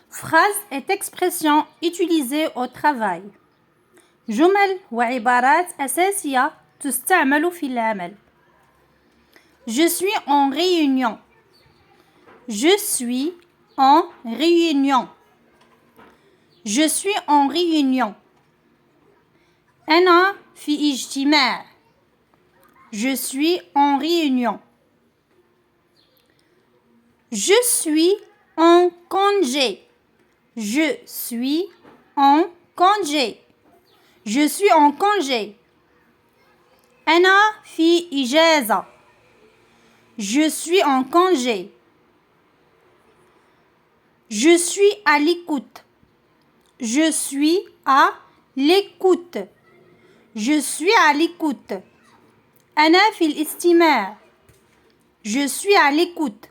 Phrase est expression utilisée au travail. جمل وعبارات أساسية تستعمل في العمل. Je suis en réunion. Je suis en réunion. Je suis en réunion. أنا في اجتماع. Je suis en réunion. Je suis en congé. Je suis en congé. Je suis en congé. أنا في إجازة. Je suis en congé. Je suis à l'écoute. Je suis à l'écoute. Je suis à l'écoute. أنا في الاستماع. Je suis à l'écoute.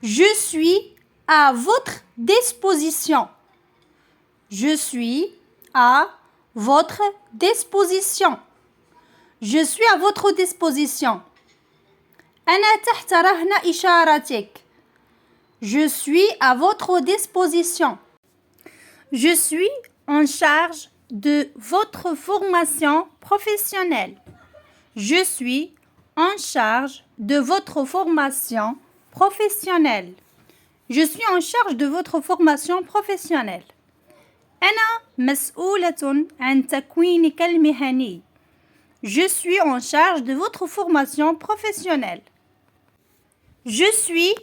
Je suis à votre disposition. Je suis à votre disposition. Je suis à votre disposition. أنا تحت رهن إشارتك. Je suis à votre disposition. Je suis en charge de votre formation professionnelle. Je suis en charge de votre formation professionnelle. Je suis en charge de votre formation professionnelle. أنا مسؤولة عن تكوينك المهني. Je suis en charge de votre formation professionnelle. Je suis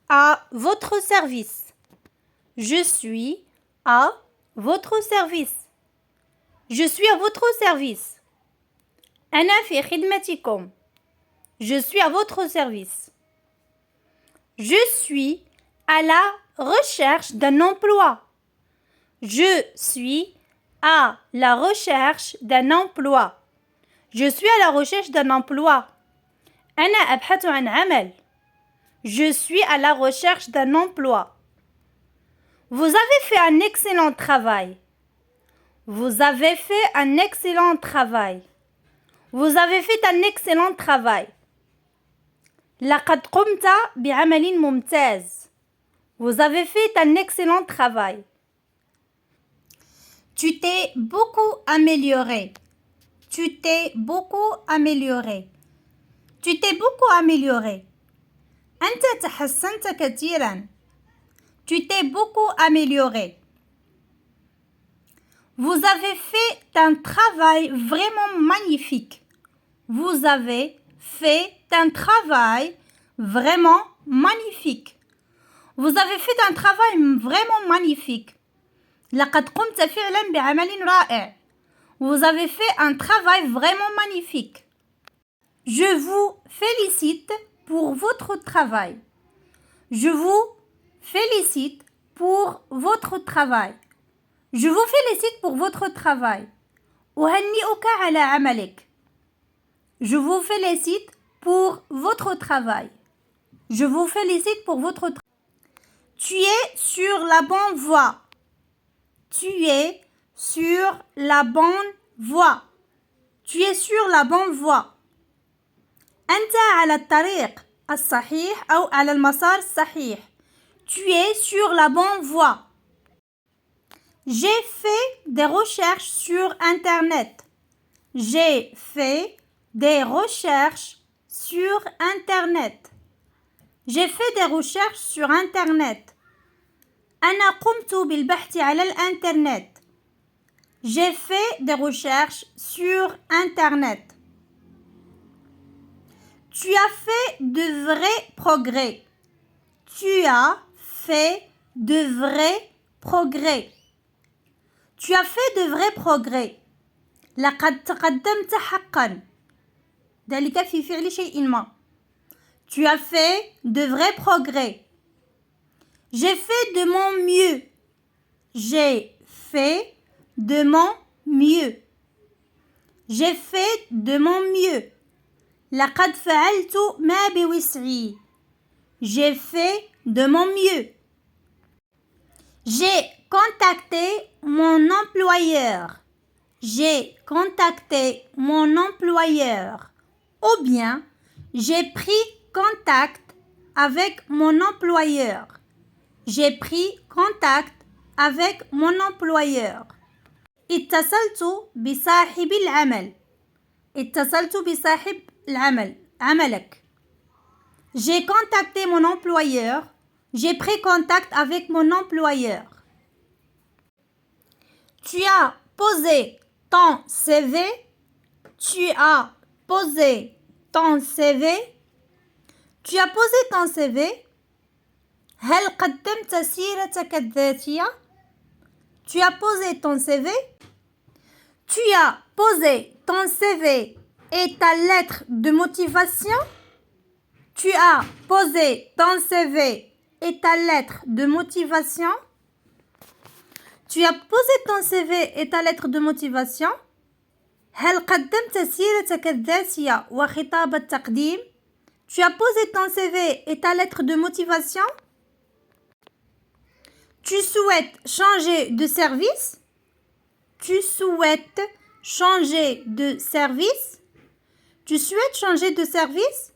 à votre service. Je suis à votre service. Je suis à votre service. أنا في خدمتكم. Je suis à votre service. Je suis à la recherche d'un emploi. Je suis à la recherche d'un emploi. Je suis à la recherche d'un emploi. أنا أبحث عن عمل. Je suis à la recherche d'un emploi. Vous avez fait un excellent travail. Vous avez fait un excellent travail. Vous avez fait un excellent travail. لقد قمت بعمل ممتاز. Vous avez fait un excellent travail. Tu t'es beaucoup amélioré. Tu t'es beaucoup amélioré. Tu t'es beaucoup amélioré. أنت تحسنت كثيرا. Tu t'es beaucoup amélioré. Vous avez fait un travail vraiment magnifique. Vous avez fait un travail vraiment magnifique. Vous avez fait un travail vraiment magnifique. لقد قمت فعلا بعمل رائع. Vous avez fait un travail vraiment magnifique. Je vous félicite pour votre travail. Je vous félicite pour votre travail. Je vous félicite pour votre travail. أهنئك على عملك. Je vous félicite pour votre travail. Je vous félicite pour votre travail. Tu es sur la bonne voie. Tu es sur la bonne voie. Tu es sur la bonne voie. أنت على الطريق الصحيح أو على المسار الصحيح. Tu es sur la bonne voie. J'ai fait des recherches sur Internet. J'ai fait des recherches sur Internet. J'ai fait des recherches sur Internet. أنا قمت بالبحث على الإنترنت. J'ai fait des recherches sur Internet. Tu as fait de vrais progrès. Tu as fait de vrais progrès. Tu as fait de vrais progrès. لقد تقدمت حقا. ذلك في فعل شيء ما. Tu as fait de vrais progrès. J'ai fait de mon mieux. J'ai fait de mon mieux. J'ai fait de mon mieux. لقد فعلت ما بوسعي. J'ai fait de mon mieux. J'ai contacté mon employeur. J'ai contacté mon employeur. Ou bien, j'ai pris contact avec mon employeur. J'ai pris contact avec mon employeur. اتصلت بصاحب العمل. اتصلت بصاحب العمل. عملك. J'ai contacté mon employeur. J'ai pris contact avec mon employeur. Tu as posé ton CV. Tu as posé ton CV. Tu as posé ton CV. هل قدمت سيرتك الذاتية؟ Tu as posé ton CV. Tu as posé ton CV et ta lettre de motivation. Tu as posé ton CV et ta lettre de motivation. Tu as posé ton CV et ta lettre de motivation. هل قدمت سيرتك الذاتية وخطاب التقديم؟ Tu as posé ton CV et ta lettre de motivation. Tu souhaites changer de service? Tu souhaites changer de service? Tu souhaites changer de service?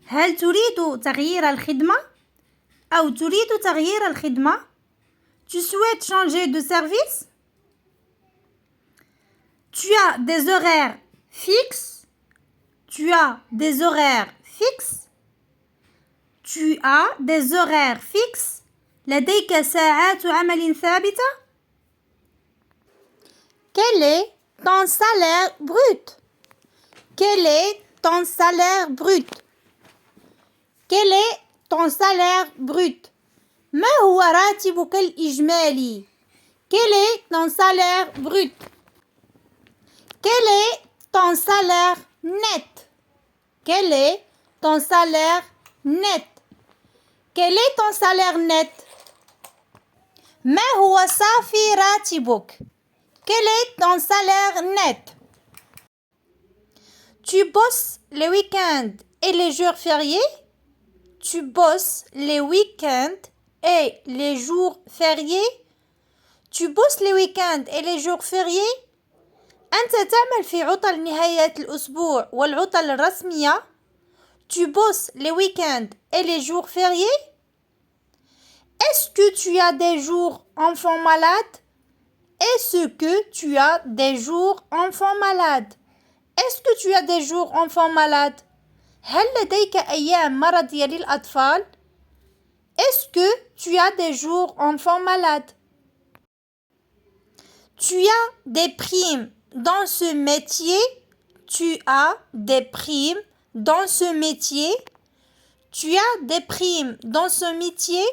هل تريد تغيير الخدمة؟ أو تريد تغيير الخدمة؟ Tu souhaites changer de service? Tu as des horaires fixes? Tu as des horaires fixes? Tu as des horaires fixes? لديك ساعات عمل ثابتة؟ Quel est ton salaire brut? Quel est ton salaire brut? Quel est ton salaire brut? ما هو راتبك الإجمالي? Quel est ton salaire brut? Quel est ton salaire net? Quel est ton salaire net? Quel est ton salaire net? ما هو صافي راتبك? Quel est ton salaire net? Tu bosses les week-ends et les jours fériés? Tu bosses les week-ends et les jours fériés? Tu bosses les week-ends et les jours fériés? أنت تعمل في عطل نهاية الأسبوع والعطل الرسمية؟ Tu bosses les week-ends et les jours fériés? Est-ce que tu as des jours enfants malades? Est-ce que tu as des jours enfants malades? Est-ce que tu as des jours enfants malades? هل لديك أيام مرضية للأطفال؟ Est-ce que tu as des jours enfants malades? Tu as des primes dans ce métier? Tu as des primes dans ce métier? Tu as des primes dans ce métier?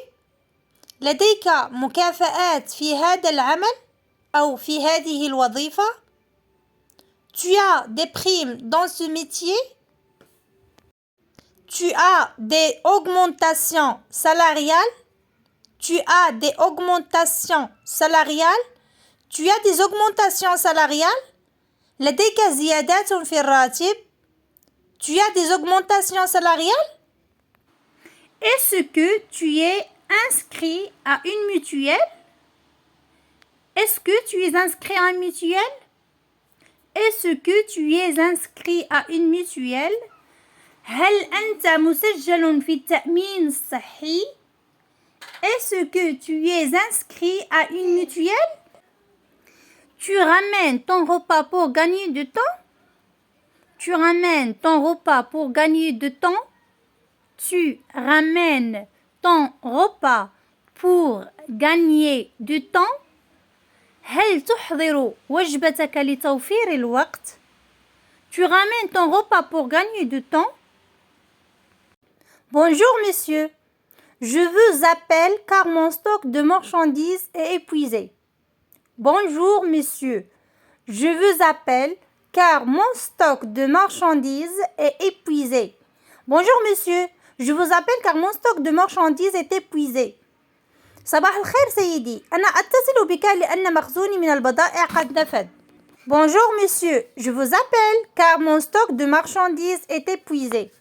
لديك مكافآت في هذا العمل أو في هذه الوظيفة؟ Tu as des primes dans ce métier? Tu as des augmentations salariales? Tu as des augmentations salariales? Tu as des augmentations salariales? لديك زيادات في الراتب؟ Tu as des augmentations salariales? Est-ce que tu es inscrit à une mutuelle? Est-ce que tu es inscrit à une mutuelle? Est-ce que tu es inscrit à une mutuelle? هل أنت مسجل في التأمين الصحي؟ Est-ce que tu es inscrit à une mutuelle? Tu ramènes ton repas pour gagner du temps? Tu ramènes ton repas pour gagner du temps? Tu ramènes ton repas pour gagner du temps? هل تحضر وجبتك لتوفير الوقت؟ Tu ramènes ton repas pour gagner du temps? Bonjour monsieur, je vous appelle car mon stock de marchandises est épuisé. Bonjour monsieur, je vous appelle car mon stock de marchandises est épuisé. Bonjour monsieur, je vous appelle car mon stock de marchandises est épuisé. صباح الخير سيدي، أنا أتصل بك لأن مخزوني من البضائع قد نفد. Bonjour monsieur, je vous appelle car mon stock de marchandises est épuisé.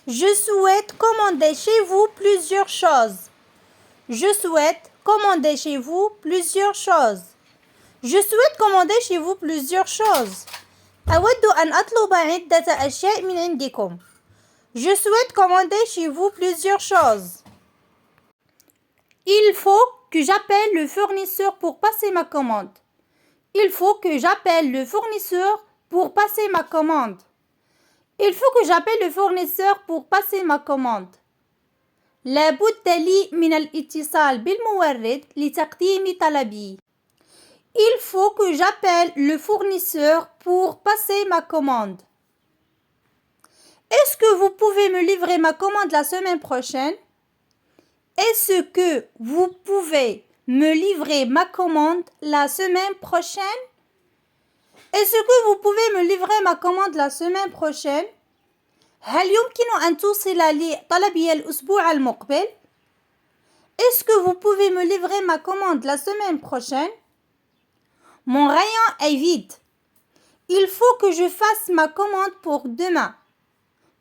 Je souhaite commander chez vous plusieurs choses. Je souhaite commander chez vous plusieurs choses. Je souhaite commander chez vous plusieurs choses. أود أن أطلب عدة أشياء من عندكم. Je souhaite commander chez vous plusieurs choses. Il faut que j'appelle le fournisseur pour passer ma commande. Il faut que j'appelle le fournisseur pour passer ma commande. Il faut que j'appelle le fournisseur pour passer ma commande. لابد لي من الاتصال بالمورد لتقديم طلبي. Il faut que j'appelle le fournisseur pour passer ma commande. Est-ce que vous pouvez me livrer ma commande la semaine prochaine? Est-ce que vous pouvez me livrer ma commande la semaine prochaine? Est-ce que vous pouvez me livrer ma commande la semaine prochaine? هل يمكن أن توصل لي طلبي الأسبوع المقبل؟ Est-ce que vous pouvez me livrer ma commande la semaine prochaine? Mon rayon est vide. Il faut que je fasse ma commande pour demain.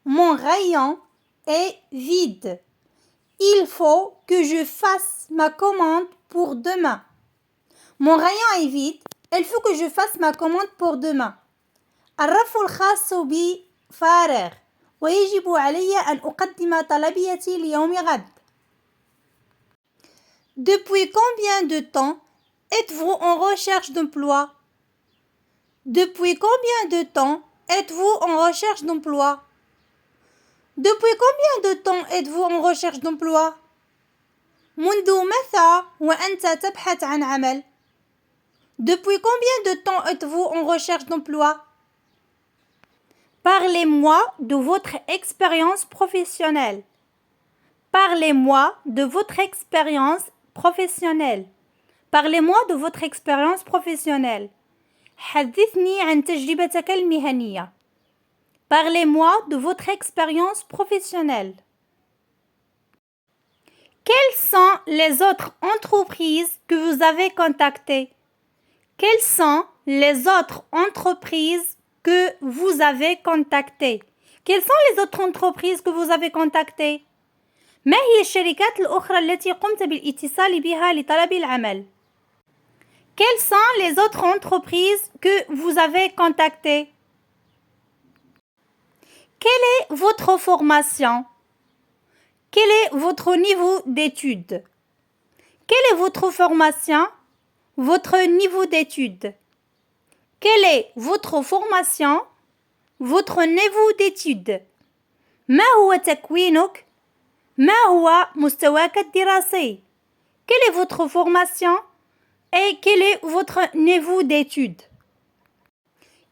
Mon rayon est vide. Il faut que je fasse ma commande pour demain. Mon rayon est vide. Il faut que je fasse ma commande pour demain. الرف الخاص بي فارغ ويجب علي أن أقدم طلبيتي ليوم غد. Depuis combien de temps êtes-vous en recherche d'emploi? Depuis combien de temps êtes-vous en recherche d'emploi? Depuis combien de temps êtes-vous en recherche d'emploi? منذ متى وأنت تبحث عن عمل؟ Depuis combien de temps êtes-vous en recherche d'emploi? Parlez-moi de votre expérience professionnelle. Parlez-moi de votre expérience professionnelle. Parlez-moi de votre expérience professionnelle. حدثني عن تجربتك المهنية. Parlez-moi de votre expérience professionnelle. Quelles sont les autres entreprises que vous avez contactées? Quelles sont les autres entreprises que vous avez contactées? Quelles sont les autres entreprises que vous avez contactées? ما هي الشركات الأخرى التي قمت بالاتصال بها لطلب العمل؟ Quelles sont les autres entreprises que vous avez contactées? Quelle est votre formation? Quel est votre niveau d'études? Quelle est votre formation? Votre niveau d'études. Quelle est votre formation? Votre niveau d'études. ما هو تكوينك؟ ما هو مستواك الدراسي؟ Quelle est votre formation? Et quel est votre niveau d'études?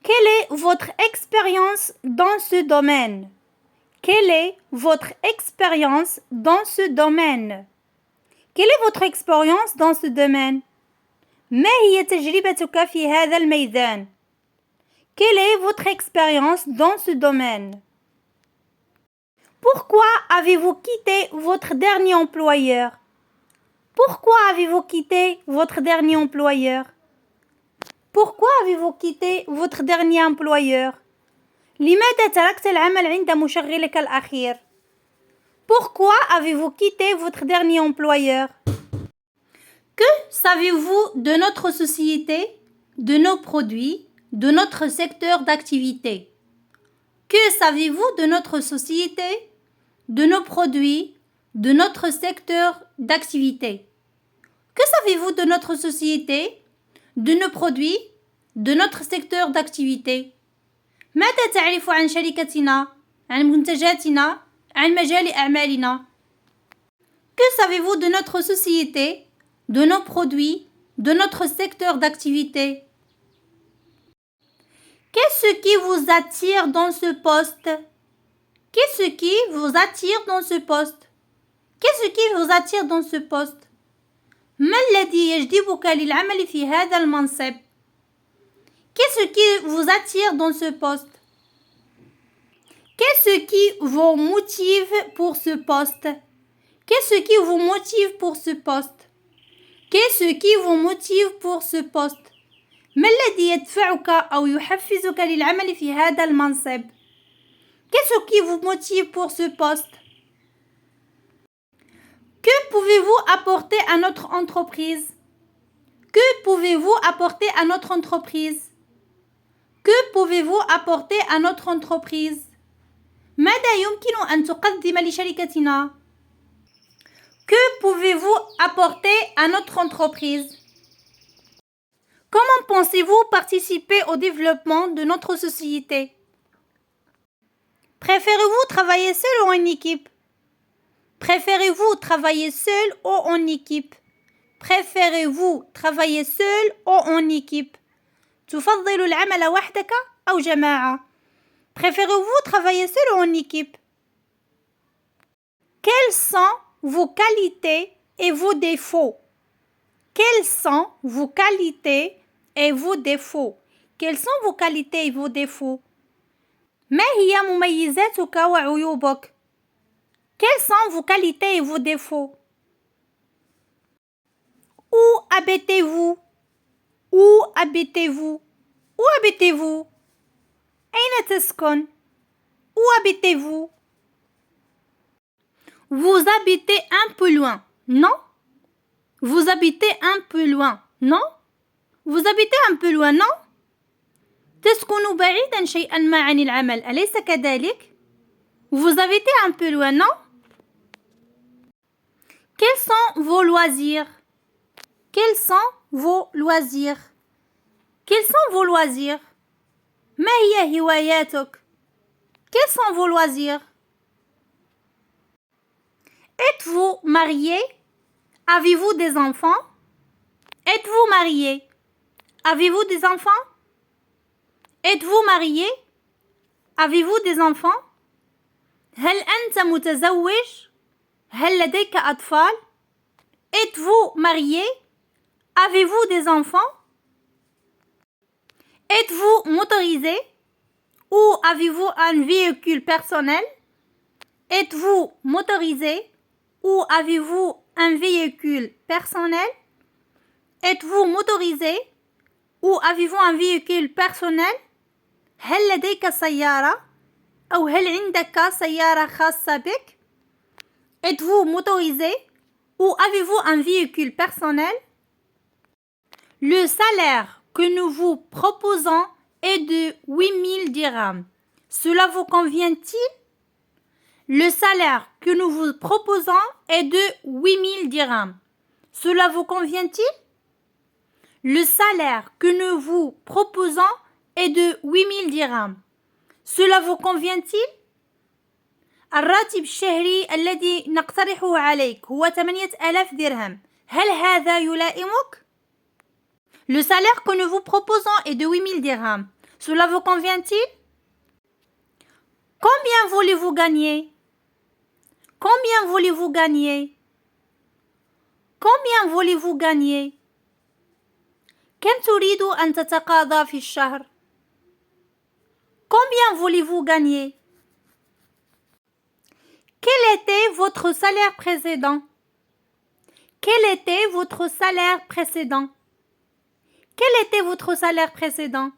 Quelle est votre expérience dans ce domaine? Quelle est votre expérience dans ce domaine? Quelle est votre expérience dans ce domaine? ما هي تجربتك في هذا الميدان؟ Quelle est votre expérience dans ce domaine? Pourquoi avez-vous quitté votre dernier employeur? Pourquoi avez-vous quitté votre dernier employeur? Pourquoi avez-vous quitté votre dernier employeur? لماذا تركت العمل عند مشغلك الأخير؟ Pourquoi avez-vous quitté votre dernier employeur? Que savez-vous de notre société, de nos produits, de notre secteur d'activité? Que savez-vous de notre société, de nos produits, de notre secteur d'activité? Que savez-vous de notre société, de nos produits, de notre secteur d'activité? ماذا تعرف عن شركتنا، عن منتجاتنا، عن مجال أعمالنا؟ Que savez-vous de notre société, de nos produits, de notre secteur d'activité? Qu'est-ce qui vous attire dans ce poste? Qu'est-ce qui vous attire dans ce poste? Qu'est-ce qui vous attire dans ce poste? ما الذي يجذبك للعمل في هذا المنصب؟ Qu'est-ce qui vous attire dans ce poste? Qu'est-ce qui vous motive pour ce poste? Qu'est-ce qui vous motive pour ce poste? Qu'est-ce qui vous motive pour ce poste? ما الذي يدفعك أو يحفزك للعمل في هذا المنصب؟ Qu'est-ce qui vous motive pour ce poste? Que pouvez-vous apporter à notre entreprise? Que pouvez-vous apporter à notre entreprise? Que pouvez-vous apporter à notre entreprise? ماذا يمكن أن تقدم لشركتنا؟ Que pouvez-vous apporter à notre entreprise? Comment pensez-vous participer au développement de notre société? Préférez-vous travailler seul ou en équipe? Préférez-vous travailler seul ou en équipe? Préférez-vous travailler seul ou en équipe? تفضل العمل وحدك أو جماعة؟ Préférez-vous travailler seul ou en équipe? Quelles sont vos qualités et vos défauts? Quelles sont vos qualités et vos défauts? Quelles sont vos qualités et vos défauts? ما هي مميزاتك وعيوبك? Quelles sont vos qualités et vos défauts? Où habitez-vous? Où habitez-vous? Où habitez-vous? أين تسكن? Où habitez-vous? Vous habitez un peu loin, non? Vous habitez un peu loin, non? Vous habitez un peu loin, non? تسكن بعيدا شيئا ما عن العمل، أليس كذلك؟ Vous habitez un peu loin, non? Quels sont vos loisirs? Quels sont vos loisirs? Quels sont vos loisirs? ما هي هواياتك? Quels sont vos loisirs? Êtes-vous marié? Avez-vous des enfants? Êtes-vous marié? Avez-vous des enfants? Êtes-vous marié? Avez-vous des enfants? هل أنت متزوج؟ هل لديك أطفال؟ Êtes-vous marié? Avez-vous des enfants? Êtes-vous motorisé? Ou avez-vous un véhicule personnel? Êtes-vous motorisé? Ou avez-vous un véhicule personnel? Êtes-vous motorisé? Ou avez-vous un véhicule personnel? هل لديك سيارة؟ أو هل عندك سيارة خاصة بك؟ Êtes-vous motorisé? Ou avez-vous un véhicule personnel? Le salaire que nous vous proposons est de 8000 dirhams. Cela vous convient-il? Le salaire que nous vous proposons est de 8000 dirhams. Cela vous convient-il? Le salaire que nous vous proposons est de 8000 dirhams. Cela vous convient-il? الراتب الشهري الذي نقترحه عليك هو 8000 درهم. هل هذا يلائمك؟ Le salaire que nous vous proposons est de 8000 dirhams. Cela vous convient-il? Combien voulez-vous gagner? Combien voulez-vous gagner? Combien voulez-vous gagner? كم تريد أن تتقاضى في الشهر؟ Combien voulez-vous gagner? Quel était votre salaire précédent? Quel était votre salaire précédent? Quel était votre salaire précédent?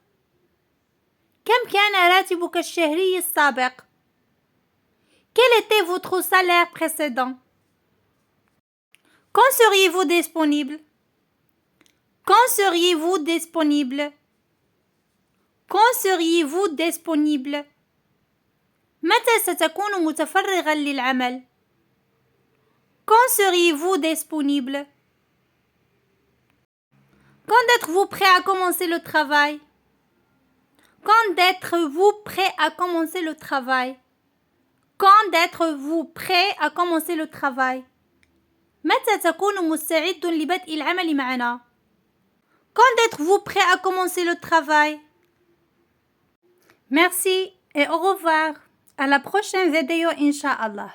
كم كان راتبك الشهري السابق؟ Quel était votre salaire précédent? Quand seriez-vous disponible? Quand seriez-vous disponible? Quand seriez-vous disponible? متى ستكون متفرغا للعمل؟ Quand seriez-vous disponible? Quand êtes-vous prêt à commencer le travail? Quand êtes-vous prêt à commencer le travail? Quand êtes-vous prêt à commencer le travail? متى تكون مستعد لبدء العمل معنا؟ Quand êtes-vous prêt à commencer le travail? Merci et au revoir. À la prochaine vidéo, Inch'Allah.